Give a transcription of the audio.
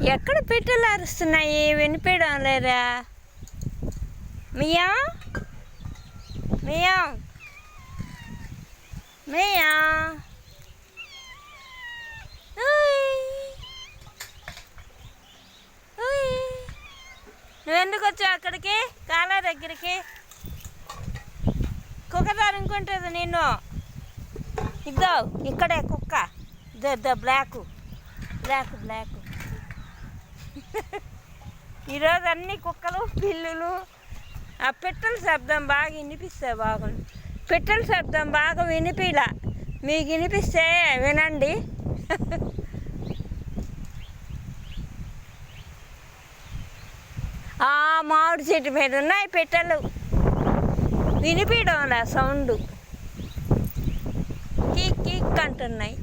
ఎక్కడ పిట్టలు అరుస్తున్నాయి? వినిపించడం లేదా? మియా మియా మియా. నువ్వెందుకు వచ్చావు అక్కడికి? కాలా దగ్గరికి కుక్క అనుకుంటుంది నేను. ఇద్దో ఇక్కడే కుక్క. ఇద్దో బ్లాక్ బ్లాక్ బ్లాక్. ఈరోజు అన్ని కుక్కలు పిల్లులు. ఆ పిట్టల శబ్దం బాగా వినిపిస్తే బాగుంది. పిట్టల శబ్దం బాగా వినిపిలా. మీకు వినిపిస్తే వినండి. ఆ మామిడి చెట్టు మీద ఉన్నాయి పిట్టలు. వినిపించడం సౌండ్ కిక్ కిక్ అంటున్నాయి.